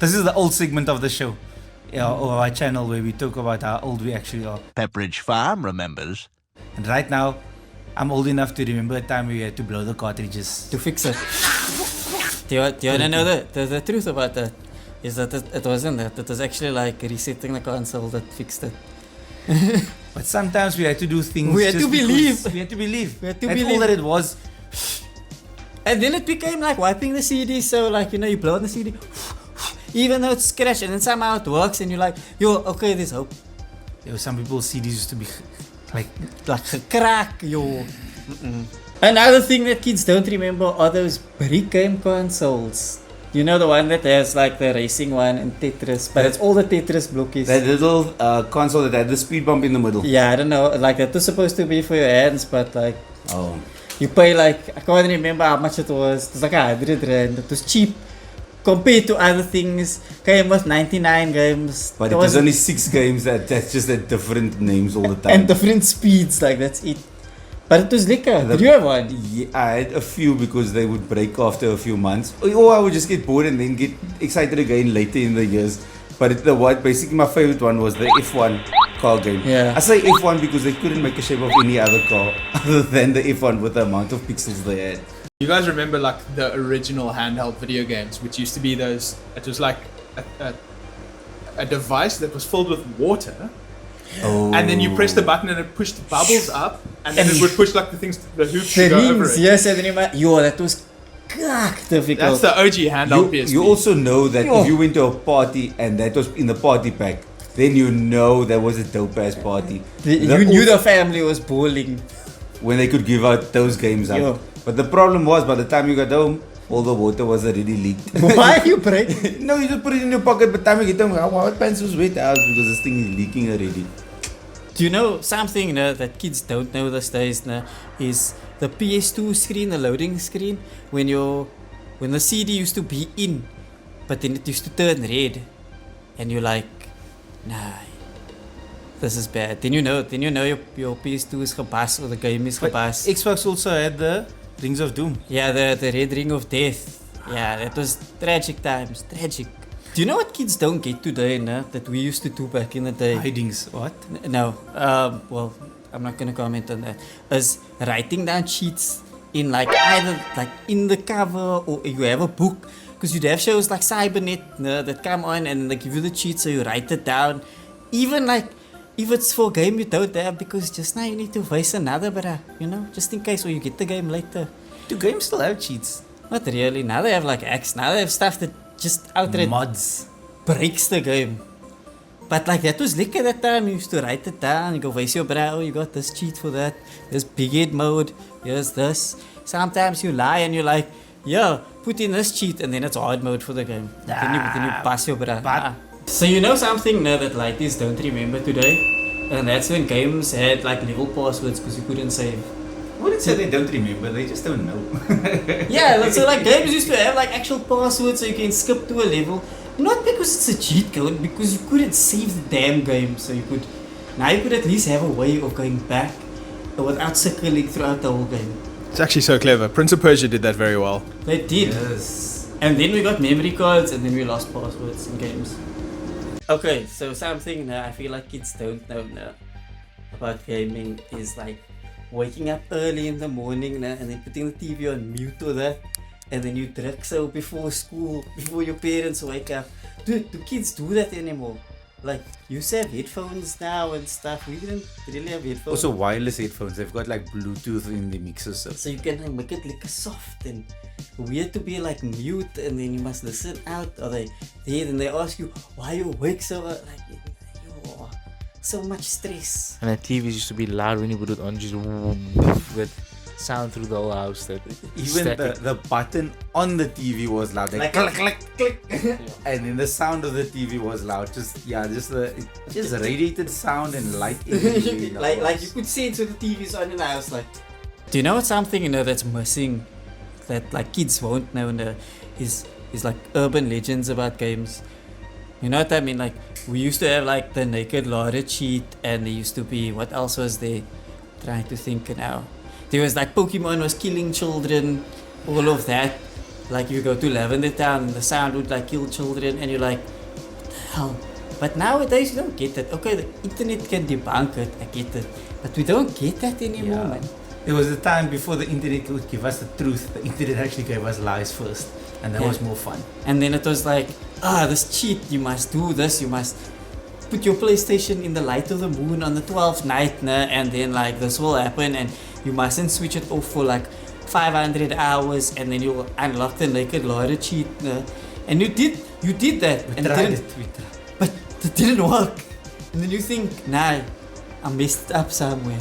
This is the old segment of the show, or our channel where we talk about how old we actually are. Pepperidge Farm remembers. And right now, I'm old enough to remember a time we had to blow the cartridges. To fix it. Do you want to know the truth about that? Is that it wasn't that. It was actually like resetting the console that fixed it. But sometimes we had to do things. We had just to believe. because We had to believe. We had to That's believe. all that it was. And then it became like wiping the CD, so like, you blow on the CD, even though it's scratched, and then somehow it works, and you're like, yo, okay, there's hope. Some people's CDs used to be like Crack, yo. Another thing that kids don't remember are those brick game consoles. You know, the one that has like the racing one and Tetris, but it's all the Tetris blockies. that little console that had the speed bump in the middle. Yeah, I don't know, like that was supposed to be for your hands, but like, Oh. you pay like, I can't remember how much it was. It was like 100 rand. It was cheap compared to other things. Came with 99 games. But There it was only 6 games that's just at different names all the time. and different speeds, like that's it. But it was liquor. Did you have one? Yeah, I had a few because they would break after a few months. Or I would just get bored and then get excited again later in the years. But basically my favorite one was the F1 car game. Yeah. I say F1 because they couldn't make a shape of any other car other than the F1 with the amount of pixels they had. You guys remember like the original handheld video games, which used to be those? It was like a device that was filled with water, Oh. and then you press the button and it pushed bubbles up, and then it would push like the hoops The to go over rings, it. yes, I remember. Yo, that was difficult. That's the OG handheld PSP. You also know that Yo. if you went to a party and that was in the party pack, then you know that was a dope ass party. You knew the family was bowling. When they could give out those games up. Yo. But the problem was by the time you got home, all the water was already leaked. Why are you breaking? No, you just put it in your pocket, but time you get home, our pants was wet out because this thing is leaking already. Do you know something that kids don't know these days is the PS2 screen, the loading screen, when the CD used to be in, but then it used to turn red, and you're like, nah, this is bad. Then you know your PS2 is gebas or the game is But gebas. Xbox also had the Rings of Doom. Yeah, the red ring of death. Yeah, that was tragic times, tragic. Do you know what kids don't get today, that we used to do back in the day? Hidings. What? No, well, I'm not gonna comment on that. Is writing down cheats in like either like in the cover or you have a book, because you'd have shows like Cybernet that come on and they give you the cheats, so you write it down. Even like if it's for a game you don't have, because just now you need to waste another, but just in case, or you get the game later. Do games still have cheats? Not really. Now they have like hacks. Now they have stuff that just outright Mods. breaks the game. But like that was liquor that time. You used to write it down. You go face your brow. You got this cheat for that. This big head mode. Here's this. Sometimes you lie and you're like, yeah, put in this cheat, and then it's hard mode for the game. Then you pass your brow. But- So you know something now that ladies don't remember today, and that's when games had like level passwords because you couldn't save. I wouldn't say they don't remember, they just don't know. Yeah, so like games used to have like actual passwords so you can skip to a level. Not because it's a cheat code, because you couldn't save the damn game. So now you could at least have a way of going back without circling throughout the whole game. It's actually so clever. Prince of Persia did that very well. They did. Yes. And then we got memory cards, and then we lost passwords in games. Okay, so something that I feel like kids don't know now about gaming is like waking up early in the morning and then putting the TV on mute or that, and then you drink so before school, before your parents wake up. Do kids do that anymore? Like, you have headphones now and stuff. We didn't really have headphones. Also wireless headphones, they've got like Bluetooth in the mixers. So you can like, make it like soft and weird to be like mute, and then you must listen out, or they and they ask you why you awake so like yo, so much stress. And the TVs used to be loud when you put it on, just with sound through the whole house. That Even the button on the TV was loud, like click click click, and then the sound of the TV was loud. Just radiated sound and light. like you could sense when the TV's on in the house. Like, do you know what's something that's missing that like kids won't know is like urban legends about games? You know what I mean? Like, we used to have like the Naked Lauder cheat, and there used to be, what else was there? Trying to think now. There was like Pokemon was killing children, all of that. like you go to Lavender Town and the sound would like kill children, and you're like, what the hell? But nowadays you don't get that. Okay, the internet can debunk it, I get it, but we don't get that anymore, man. There was a time before the internet could give us the truth. The internet actually gave us lies first, and that Yeah. was more fun. And then it was like, this cheat, you must do this, you must put your PlayStation in the light of the moon on the 12th night, and then like this will happen, and you mustn't switch it off for like 500 hours, and then you'll unlock the naked lawyer cheat, and you did that, We and tried didn't- it. We tried. but it didn't work. And then you think, nah, I messed up somewhere.